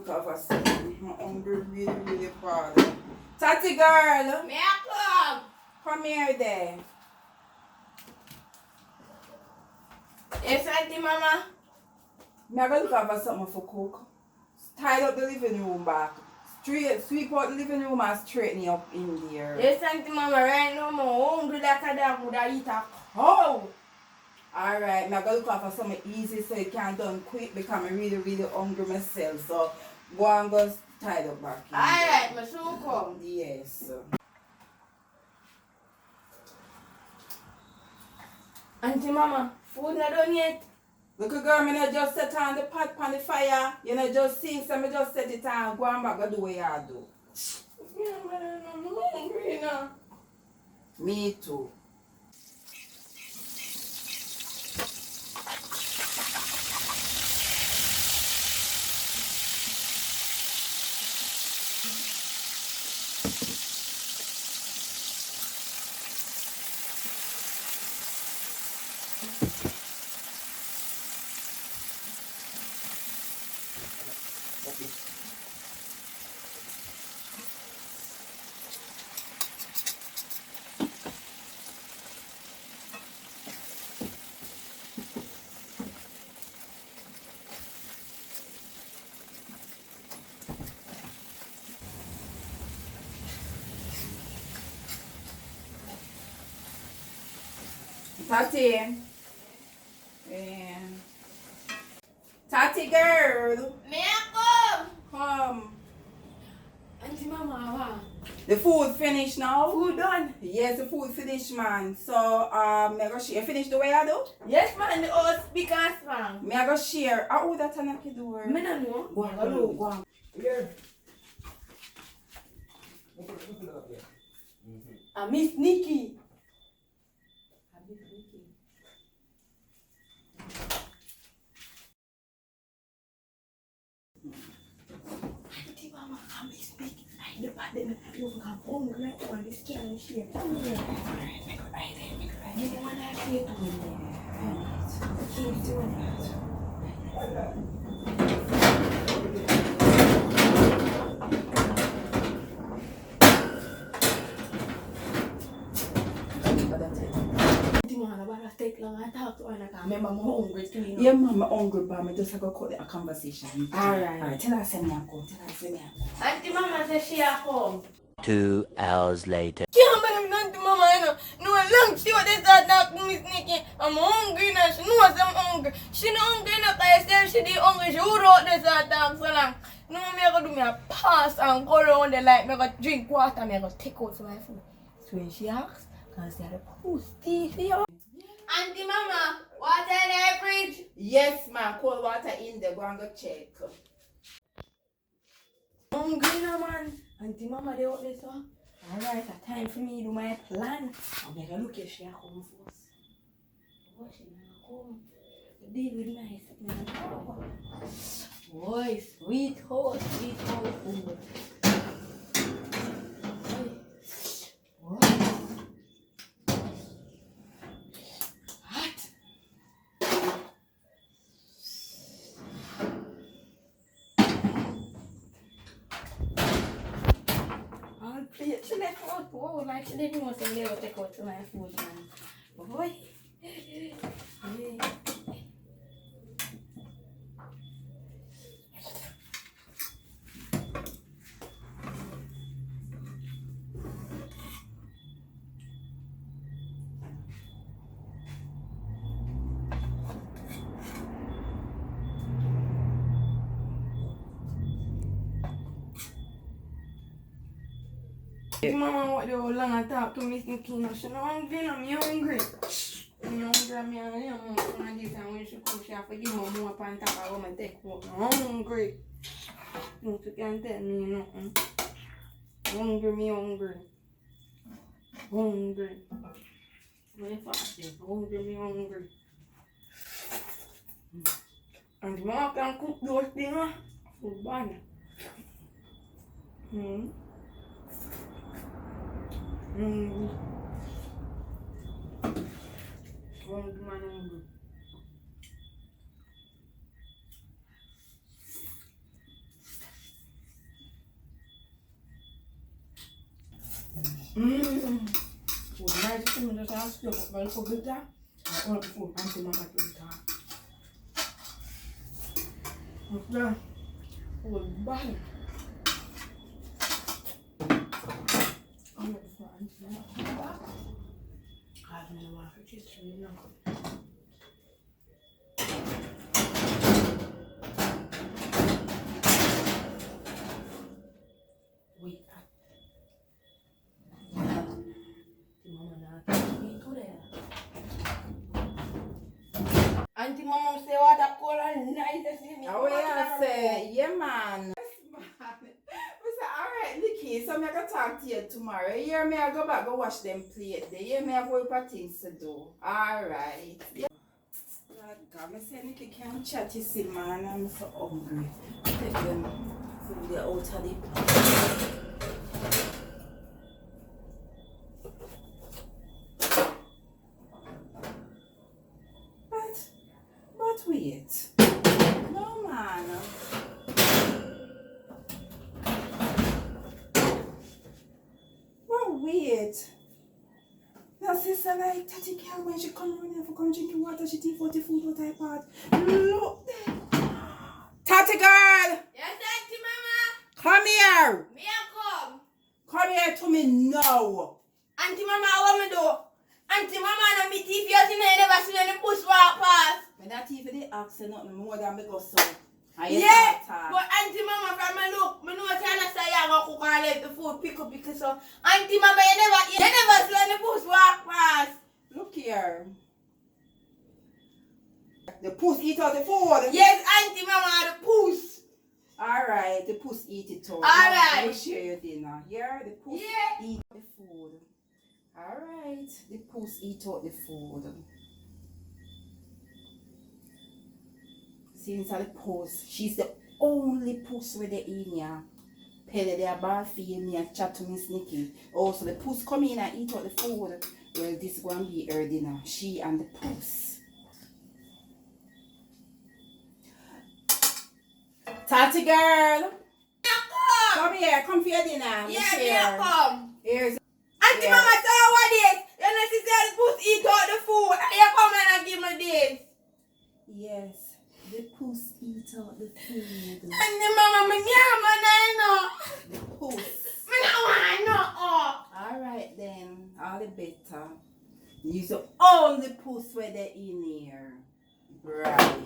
cover something. I'm hungry really bad. Tati girl. Me a come. Come here there. Yes, auntie mama. Me a go look over something for cook. Tidy up the living room back. Sweep out the living room and straighten it up in there. Yes, auntie mama. Right now, I'm hungry like a dog would eat a cow. Alright, I'm going to look out for something easy so it can done quick because I'm really hungry myself. So go and go tidy up back in. Alright, my soon come. Yes. Auntie mama, food not done yet. Little girl, me not just set on the pot on the fire. You know just see, so me just set it on. Go and back and do what you do. Yeah, but I'm hungry now. Me too. Tati. Tati girl. Me a come. Come. Auntie mama, what? The food finished now? Food done? Yes, the food finished, man. So, me go share. Finish the way I do? Yes, man. The house big and strong. Me go share. How would that knock the door? Me no know. Go on, go on, go on. Here. I miss Nikki. Auntie mama, I miss Nikki. I the bad them. I'm hungry right now. This can't share. Come here. Alright, make it right there, make it right You want to share to me? Keep doing that. But that's it. Auntie mama, I take long and talk to her. I remember I'm hungry too. You know? Yeah, mama, hungry, but I just go cut a conversation. Alright. Alright, tell her send me a call. Tell her send me a call. Auntie mama says she at home. 2 hours later. Can't believe Auntie mama, you know. No long she what they start talking to Miss Nikki. I'm hungry now. She knows I'm hungry. She not hungry enough because she said she did hungry. She would out this start talk so long. No, me I go do me a pass and go around the light. Me I go drink water. Me I go take out my food. So when she asks, can see the PUSS TV on. Auntie mama, water in the fridge. Yes, man, cold water in there. Go and go check. Hungry now, man. Auntie mama, they out this one. Alright, it's time for me to do my plan. I'm going to look if she a come first. Oh, she not come. The day will nice. Boy, sweet house food. Boy. Hot. I'll play it. She left out. Oh, like she didn't want to get take out to my food, man. Boy. Yeah. Mama, what the whole long I talk to Miss Nikki, she not hungry, I'm hungry. I'm hungry, I'm this and when she come, she have to give me more on top of what I take out. I'm hungry. You can't tell me nothing. Hungry, me hungry. Hungry. Very fast, hungry, me hungry. And Mama can cook those things for bad. Hungry, man, hungry. still got my little bit there. I want to put Auntie Mama to the top. What's that? Oh, bang. I'm not for Auntie Mama. I don't know why I just really know. Wait. Auntie Mama say what I call her nice. Oh, yeah, say, yeah, man. We say, alright, Nikki, so I'm going to talk to you tomorrow. You hear me? I go back, go wash them plates. You hear me? I have a things to do. Alright. Yeah. God, I say, Nikki can't chat, you see, man. I'm so hungry. Take them food out of the But wait. No, man. But wait. Now, sister, like, Tati girl, when she come around here for come drinking water, she take 40 food what I part. Look there. Tati girl! Yes, Auntie Mama. Come here! Me a come. Come here to me now. Auntie Mama, what me do? Auntie Mama, no me teeth you never see any push walk past. When that TV they ask you nothing more than me go so. Yeah, but Auntie Mama, from me look, me know what you say you go cook and let the food pick up because so. Auntie Mama, you never see any push walk past. Look here. The puss eat out the food. Yes, Auntie Mama, the push. Alright, the puss eat it all. Alright. I will share your dinner. Yeah, the puss eat the food. Alright, the puss eat out the food. Since the puss, she's the only puss with the in here. Pele they are bad for me and chat to Miss Nikki. Oh, so the puss come in and eat out the food. Well, this is going to be her dinner. She and the puss. Tati girl. Come here, come for your dinner. Yeah, me come. Here's Auntie Mama, tell her what this. You know she said the puss eat out the food and you come and give me this. yes, the puss eat out the food. Auntie Mama, me know. The puss. Me no want no. Alright then, all the better. Use the only puss where they in here. Right.